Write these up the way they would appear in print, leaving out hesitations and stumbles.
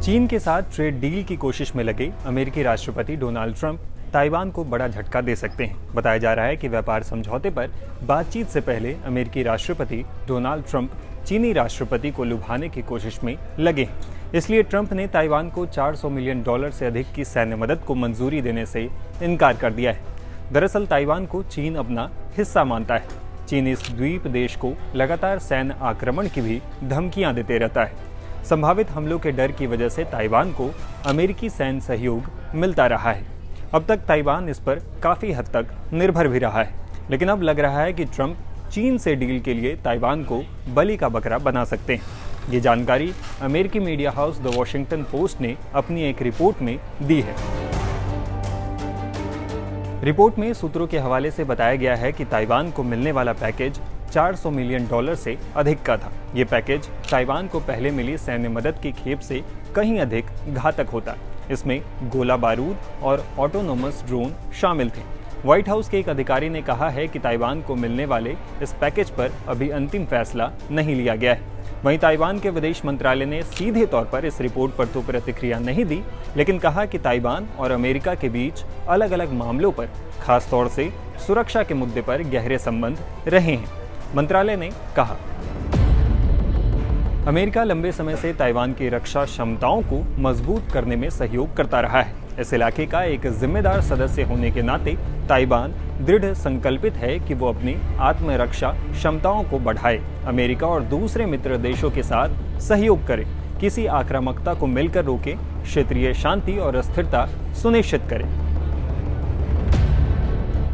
चीन के साथ ट्रेड डील की कोशिश में लगे अमेरिकी राष्ट्रपति डोनाल्ड ट्रंप ताइवान को बड़ा झटका दे सकते हैं। बताया जा रहा है कि व्यापार समझौते पर बातचीत से पहले अमेरिकी राष्ट्रपति डोनाल्ड ट्रंप चीनी राष्ट्रपति को लुभाने की कोशिश में लगे हैं। इसलिए ट्रंप ने ताइवान को $400 मिलियन से अधिक की सैन्य मदद को मंजूरी देने से इनकार कर दिया है। दरअसल ताइवान को चीन अपना हिस्सा मानता है। चीन इस द्वीप देश को लगातार सैन्य आक्रमण की भी धमकियां देते रहता है। संभावित हमलों के डर की वजह से ताइवान को अमेरिकी सैन्य सहयोग मिलता रहा है। अब तक ताइवान इस पर काफी हद तक निर्भर भी रहा है, लेकिन अब लग रहा है कि ट्रंप चीन से डील के लिए ताइवान को बलि का बकरा बना सकते हैं। ये जानकारी अमेरिकी media house the Washington post ने अपनी एक रिपोर्ट में दी है। रिपोर्ट में सूत्रों के हवाले से बताया गया है कि ताइवान को मिलने वाला पैकेज $400 मिलियन से अधिक का था। ये पैकेज ताइवान को पहले मिली सैन्य मदद की खेप से कहीं अधिक घातक होता। इसमें गोला बारूद और ऑटोनोमस ड्रोन शामिल थे। व्हाइट हाउस के एक अधिकारी ने कहा है कि ताइवान को मिलने वाले इस पैकेज पर अभी अंतिम फैसला नहीं लिया गया है। वहीं ताइवान के विदेश मंत्रालय ने सीधे तौर पर इस रिपोर्ट पर तो प्रतिक्रिया नहीं दी, लेकिन कहा कि ताइवान और अमेरिका के बीच अलग अलग मामलों पर, खास तौर से सुरक्षा के मुद्दे पर गहरे संबंध रहे हैं। मंत्रालय ने कहा, अमेरिका लंबे समय से ताइवान की रक्षा क्षमताओं को मजबूत करने में सहयोग करता रहा है। इस इलाके का एक जिम्मेदार सदस्य होने के नाते ताइवान दृढ़ संकल्पित है कि वो अपनी आत्मरक्षा क्षमताओं को बढ़ाए, अमेरिका और दूसरे मित्र देशों के साथ सहयोग करे, किसी आक्रामकता को मिलकर रोके, क्षेत्रीय शांति और स्थिरता सुनिश्चित करे।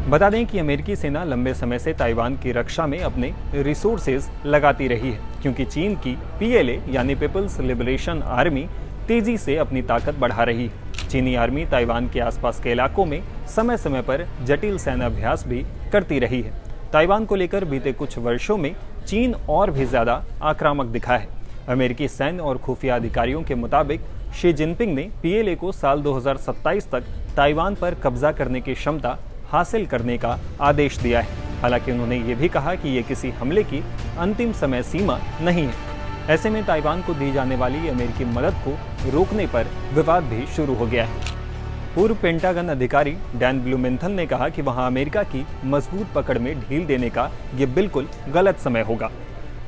बता दें कि अमेरिकी सेना लंबे समय से ताइवान की रक्षा में अपने रिसोर्सेज लगाती रही है, क्योंकि चीन की PLA यानी पीपल्स लिबरेशन आर्मी तेजी से अपनी ताकत बढ़ा रही है। चीनी आर्मी ताइवान के आसपास के इलाकों में समय समय पर जटिल सैन्य अभ्यास भी करती रही है। ताइवान को लेकर बीते कुछ वर्षों में चीन और भी ज्यादा आक्रामक दिखा है। अमेरिकी सैन्य और खुफिया अधिकारियों के मुताबिक शी जिनपिंग ने PLA को साल 2027 तक ताइवान पर कब्जा करने की क्षमता हासिल करने का आदेश दिया है। हालांकि उन्होंने ये भी कहा कि ये किसी हमले की अंतिम समय सीमा नहीं है। ऐसे में ताइवान को दी जाने वाली अमेरिकी मदद को रोकने पर विवाद भी शुरू हो गया है। पूर्व पेंटागन अधिकारी डैन ब्लूमेंथल ने कहा कि वहां अमेरिका की मजबूत पकड़ में ढील देने का ये बिल्कुल गलत समय होगा।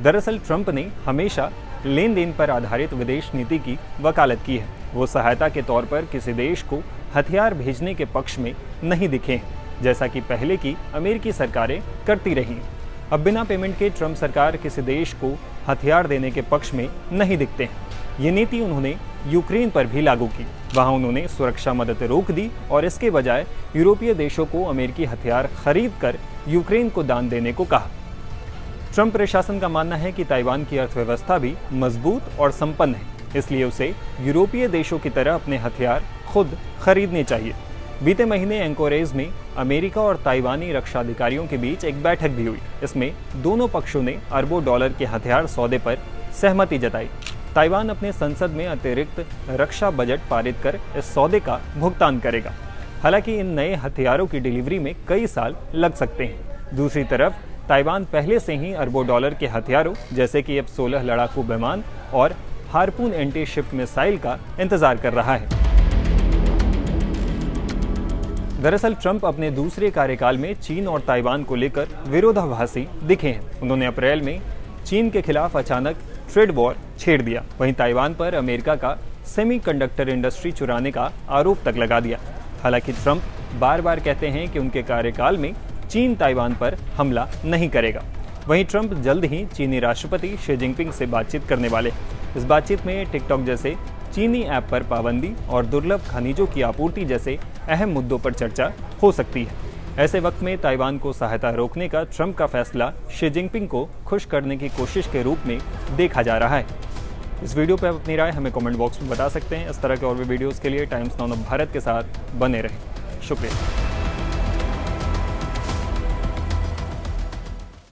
दरअसल ट्रंप ने हमेशा लेन देन पर आधारित विदेश नीति की वकालत की है। वो सहायता के तौर पर किसी देश को हथियार भेजने के पक्ष में नहीं दिखे हैं, जैसा कि पहले की अमेरिकी सरकारें करती रही। अब बिना पेमेंट के ट्रंप सरकार किसी देश को हथियार देने के पक्ष में नहीं दिखते हैं। ये नीति उन्होंने यूक्रेन पर भी लागू की। वहां उन्होंने सुरक्षा मदद रोक दी और इसके बजाय यूरोपीय देशों को अमेरिकी हथियार खरीद कर यूक्रेन को दान देने को कहा। ट्रंप प्रशासन का मानना है कि ताइवान की अर्थव्यवस्था भी मजबूत और संपन्न है, इसलिए उसे यूरोपीय देशों की तरह अपने हथियार खुद खरीदने चाहिए। बीते महीने एंकोरेज में अमेरिका और ताइवानी रक्षा अधिकारियों के बीच एक बैठक भी हुई। इसमें दोनों पक्षों ने अरबों डॉलर के हथियार सौदे पर सहमति जताई। ताइवान अपने संसद में अतिरिक्त रक्षा बजट पारित कर इस सौदे का भुगतान करेगा। हालांकि इन नए हथियारों की डिलीवरी में कई साल लग सकते हैं। दूसरी तरफ ताइवान पहले से ही अरबों डॉलर के हथियारों जैसे कि F-16 लड़ाकू विमान और हार्पून एंटी शिप मिसाइल का इंतजार कर रहा है। दरअसल ट्रंप अपने दूसरे कार्यकाल में चीन और ताइवान को लेकर विरोधाभासी दिखे हैं। उन्होंने अप्रैल में चीन के खिलाफ अचानक ट्रेड वॉर छेड़ दिया। वहीं ताइवान पर अमेरिका का सेमीकंडक्टर इंडस्ट्री चुराने का आरोप तक लगा दिया। हालांकि ट्रंप बार बार कहते हैं कि उनके कार्यकाल में चीन ताइवान पर हमला नहीं करेगा। वहीं ट्रंप जल्द ही चीनी राष्ट्रपति शी जिनपिंग से बातचीत करने वाले हैं। इस बातचीत में टिकटॉक जैसे चीनी ऐप पर पाबंदी और दुर्लभ खनिजों की आपूर्ति जैसे अहम मुद्दों पर चर्चा हो सकती है। ऐसे वक्त में ताइवान को सहायता रोकने का ट्रंप का फैसला शी जिनपिंग को खुश करने की कोशिश के रूप में देखा जा रहा है। इस वीडियो पर अपनी राय हमें कमेंट बॉक्स में बता सकते हैं। इस तरह के और भी वीडियोस के लिए टाइम्स नाउ भारत के साथ बने रहें। शुक्रिया।